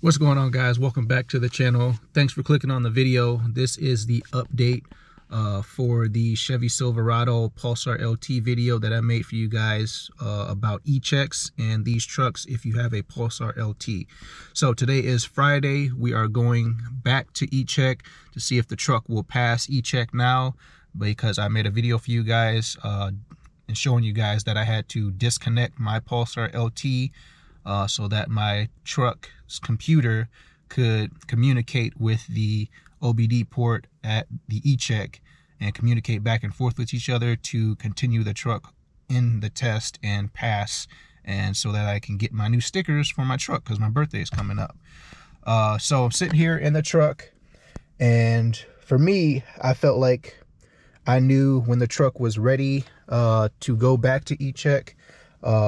What's going on, guys? Welcome back to the channel. Thanks for clicking on the video. This is the update for the Chevy Silverado Pulsar LT video that I made for you guys about e-checks and these trucks if you have a Pulsar LT. So today is Friday. We are going back to e-check to see if the truck will pass e-check now, because I made a video for you guys and showing you guys that I had to disconnect my Pulsar LT so that my truck's computer could communicate with the OBD port at the e-check and communicate back and forth with each other to continue the truck in the test and pass, and so that I can get my new stickers for my truck because my birthday is coming up. So I'm sitting here in the truck, and for me, I felt like I knew when the truck was ready to go back to e-check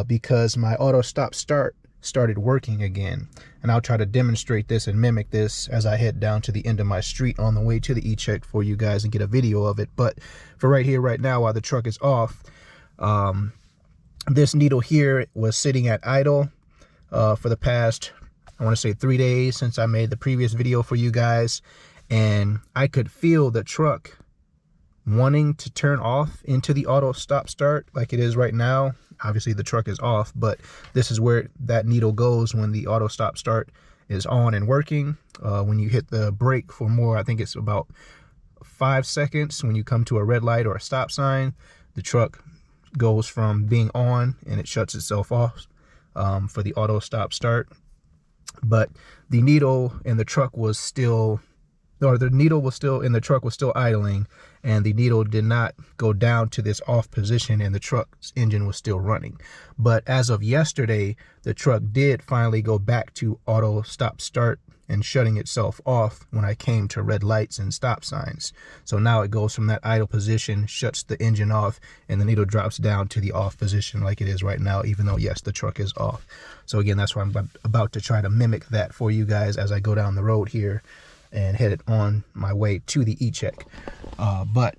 because my auto stop start started working again. And I'll try to demonstrate this and mimic this as I head down to the end of my street on the way to the e-check for you guys and get a video of it. But for right here, right now, while the truck is off, this needle here was sitting at idle for the past, I want to say 3 days since I made the previous video for you guys. And I could feel the truck wanting to turn off into the auto stop start like it is right now. Obviously the truck is off, but this is where that needle goes when the auto stop start is on and working. When you hit the brake for more, I think it's about 5 seconds, when you come to a red light or a stop sign, the truck goes from being on and it shuts itself off for the auto stop start. But the needle in the truck was still, or the needle was still in the truck was still idling, and the needle did not go down to this off position, and the truck's engine was still running. But as of yesterday, the truck did finally go back to auto stop start and shutting itself off when I came to red lights and stop signs. So now it goes from that idle position, shuts the engine off, and the needle drops down to the off position like it is right now, even though, yes, the truck is off. So again, that's why I'm about to try to mimic that for you guys as I go down the road here and headed on my way to the e-check. But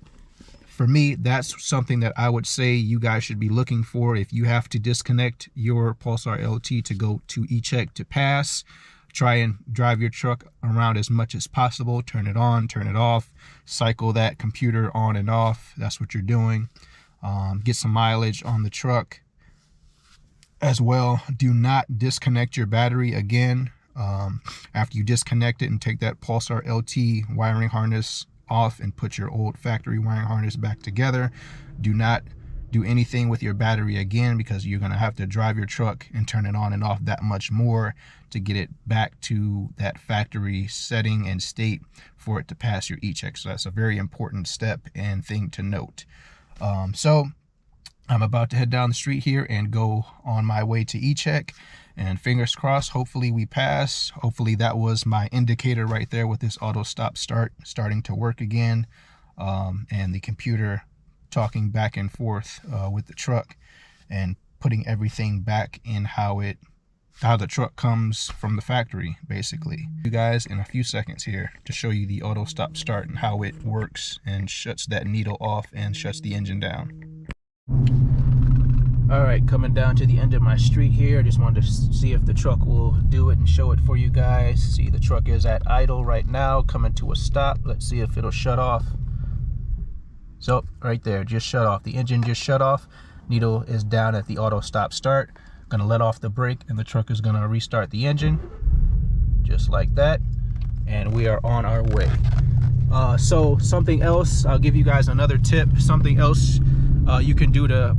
for me, that's something that I would say you guys should be looking for. If you have to disconnect your Pulsar LT to go to e-check to pass, try and drive your truck around as much as possible. Turn it on, turn it off, cycle that computer on and off. That's what you're doing. Get some mileage on the truck as well. Do not disconnect your battery again. After you disconnect it and take that Pulsar LT wiring harness off and put your old factory wiring harness back together, do not do anything with your battery again, because you're going to have to drive your truck and turn it on and off that much more to get it back to that factory setting and state for it to pass your e-check. So that's a very important step and thing to note. So I'm about to head down the street here and go on my way to e-check, and fingers crossed, hopefully we pass. Hopefully that was my indicator right there with this auto stop start starting to work again, and the computer talking back and forth with the truck and putting everything back in how the truck comes from the factory, basically. You guys in a few seconds here to show you the auto stop start and how it works and shuts that needle off and shuts the engine down. All right, coming down to the end of my street here. I just wanted to see if the truck will do it and show it for you guys. See, the truck is at idle right now, coming to a stop. Let's see if it'll shut off. So right there, just shut off. The engine just shut off. Needle is down at the auto stop start. Gonna let off the brake and the truck is gonna restart the engine just like that, and we are on our way. So something else, I'll give you guys another tip. Something else you can do to,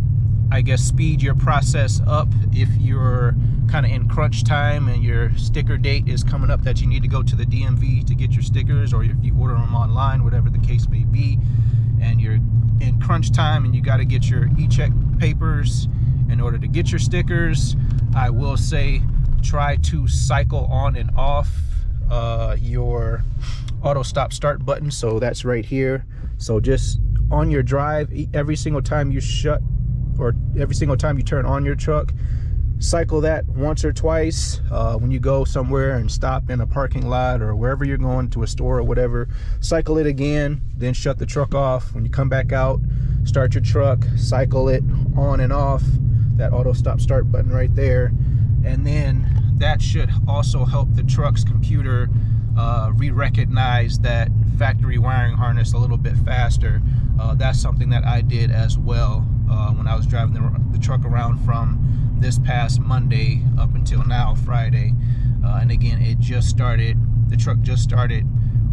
I guess, speed your process up if you're kind of in crunch time and your sticker date is coming up that you need to go to the DMV to get your stickers, or if you order them online, whatever the case may be, and you're in crunch time and you got to get your e-check papers in order to get your stickers, I will say try to cycle on and off your auto stop start button. So that's right here. So just on your drive, every single time you shut, or every single time you turn on your truck, cycle that once or twice. When you go somewhere and stop in a parking lot or wherever you're going, to a store or whatever, cycle it again, then shut the truck off. When you come back out, start your truck, cycle it on and off, that auto stop start button right there, and then that should also help the truck's computer re-recognize that factory wiring harness a little bit faster. That's something that I did as well when I was driving the truck around from this past Monday up until now, Friday. And again, it just started, the truck just started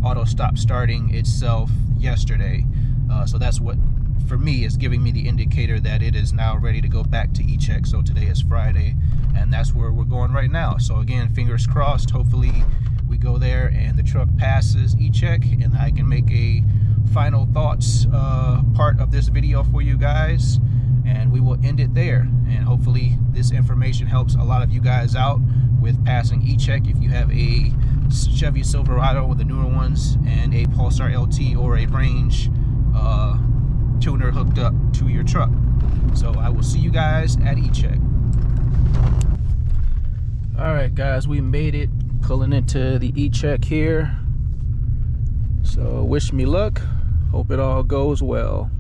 auto stop starting itself yesterday. So that's what, for me, is giving me the indicator that it is now ready to go back to e-check. So today is Friday, and that's where we're going right now. So again, fingers crossed, hopefully we go there and the truck passes e-check, and I can make a final thoughts part of this video for you guys, and we will end it there. And hopefully this information helps a lot of you guys out with passing e-check if you have a Chevy Silverado, the newer ones, and a Pulsar LT or a Range tuner hooked up to your truck. So I will see you guys at e-check. All right, guys, we made it, pulling into the e-check here. So wish me luck. Hope it all goes well.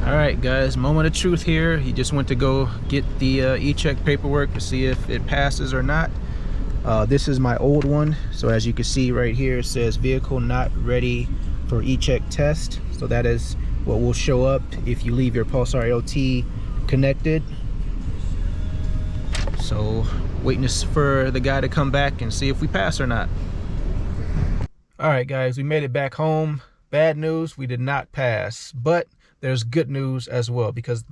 All right, guys, moment of truth here. He just went to go get the e-check paperwork to see if it passes or not. This is my old one. So as you can see right here, it says vehicle not ready for e-check test. So that is what will show up if you leave your Pulsar LT connected. So waiting for the guy to come back and see if we pass or not. All right, guys, we made it back home. Bad news, we did not pass, but there's good news as well, because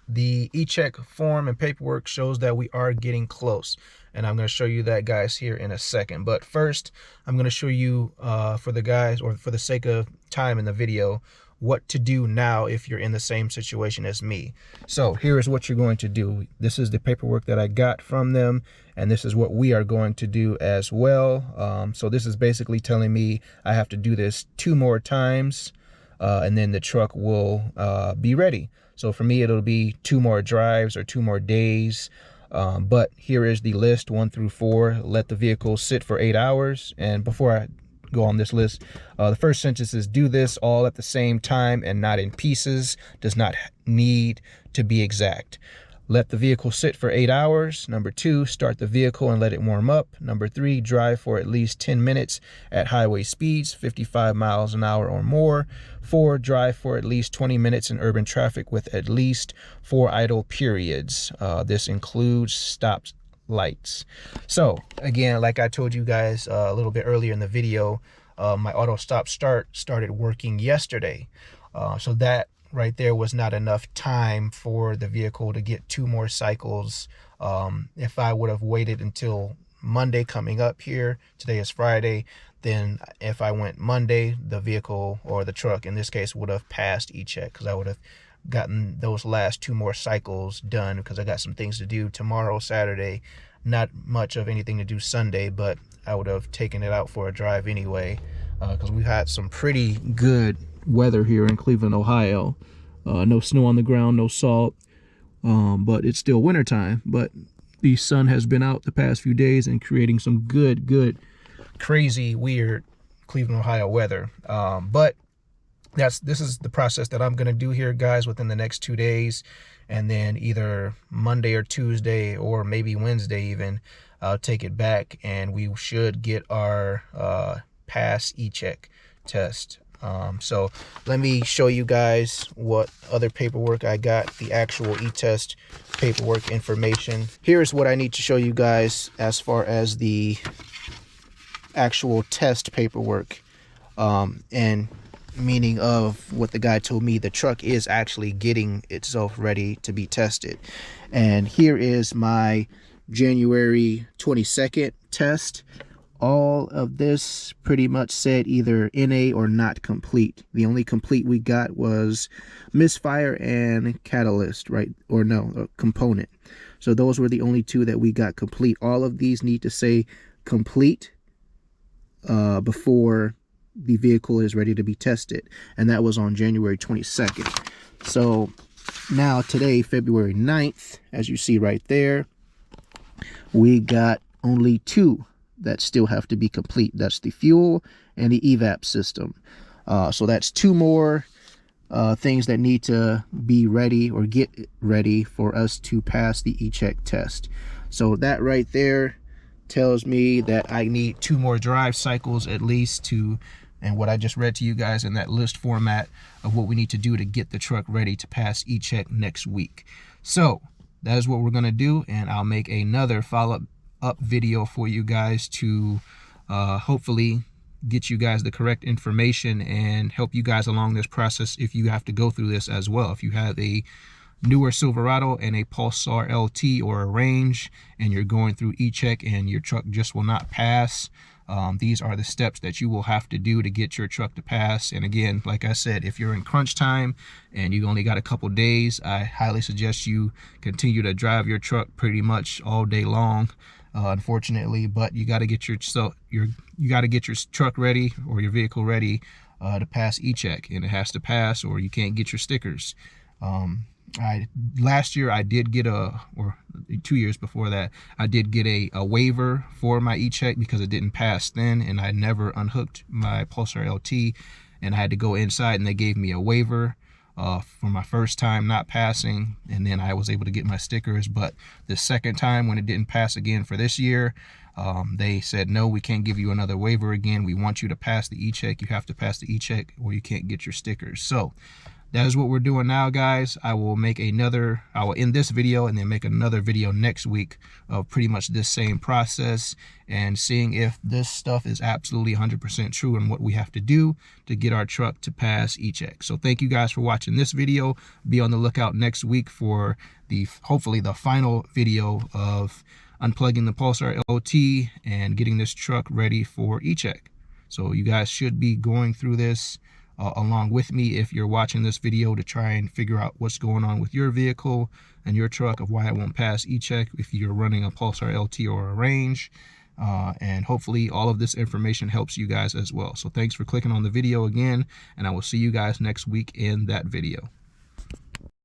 the e-check form and paperwork shows that we are getting close, and I'm going to show you that, guys, here in a second. But first, I'm going to show you for the guys, or for the sake of time in the video, what to do now if you're in the same situation as me. So here is what you're going to do. This is the paperwork that I got from them, and this is what we are going to do as well. So this is basically telling me I have to do this 2 more times, and then the truck will be ready. So for me, it'll be 2 more drives or 2 more days. But here is the list 1 through 4. Let the vehicle sit for 8 hours. And before I go on this list, the first sentence is do this all at the same time and not in pieces. Does not need to be exact. Let the vehicle sit for 8 hours. Number 2, start the vehicle and let it warm up. Number 3, drive for at least 10 minutes at highway speeds, 55 miles an hour or more. 4, drive for at least 20 minutes in urban traffic with at least 4 idle periods. This includes stop lights. So again, like I told you guys a little bit earlier in the video, my auto stop start started working yesterday. So that right there was not enough time for the vehicle to get 2 more cycles. If I would have waited until Monday coming up here, today is Friday, then if I went Monday, the vehicle, or the truck in this case, would have passed e-check, because I would have gotten those last 2 more cycles done, because I got some things to do tomorrow, Saturday, not much of anything to do Sunday, but I would have taken it out for a drive anyway, because we've had some pretty good weather here in Cleveland, Ohio. No snow on the ground, no salt, but it's still wintertime. But the sun has been out the past few days and creating some good, crazy, weird Cleveland, Ohio weather. But this is the process that I'm going to do here, guys, within the next 2 days. And then either Monday or Tuesday, or maybe Wednesday even, I'll take it back and we should get our pass e-check test. So let me show you guys what other paperwork I got, the actual e-test paperwork information. Here's what I need to show you guys as far as the actual test paperwork, and meaning of what the guy told me, the truck is actually getting itself ready to be tested. And here is my January 22nd test. All of this pretty much said either NA or not complete. The only complete we got was misfire and catalyst, right? Or no, a component. So those were the only 2 that we got complete. All of these need to say complete before the vehicle is ready to be tested. And that was on January 22nd. So now today, February 9th, as you see right there, we got only 2 that still have to be complete. That's the fuel and the evap system. So that's 2 more things that need to be ready or get ready for us to pass the e-check test. So that right there tells me that I need 2 more drive cycles at least to, and what I just read to you guys in that list format of what we need to do to get the truck ready to pass e-check next week. So that is what we're going to do, and I'll make another follow-up video for you guys to hopefully get you guys the correct information and help you guys along this process if you have to go through this as well. If you have a newer Silverado and a Pulsar LT or a Range and you're going through e-check and your truck just will not pass, these are the steps that you will have to do to get your truck to pass. And again, like I said, if you're in crunch time and you only got a couple days, I highly suggest you continue to drive your truck pretty much all day long, unfortunately. But you got to get your truck ready or your vehicle ready to pass e-check, and it has to pass or you can't get your stickers. Last year I did get or 2 years before that, I did get a waiver for my e-check because it didn't pass then, and I never unhooked my Pulsar LT, and I had to go inside and they gave me a waiver for my first time not passing, and then I was able to get my stickers. But the second time when it didn't pass again for this year, they said, no, we can't give you another waiver again. We want you to pass the e-check. You have to pass the e-check or you can't get your stickers. So that is what we're doing now, guys. I will end this video and then make another video next week of pretty much this same process and seeing if this stuff is absolutely 100% true and what we have to do to get our truck to pass e-check. So thank you guys for watching this video. Be on the lookout next week for hopefully the final video of unplugging the Pulsar LT and getting this truck ready for e-check. So you guys should be going through this along with me if you're watching this video to try and figure out what's going on with your vehicle and your truck of why it won't pass e-check if you're running a Pulsar LT or a Range. And hopefully all of this information helps you guys as well. So thanks for clicking on the video again, and I will see you guys next week in that video.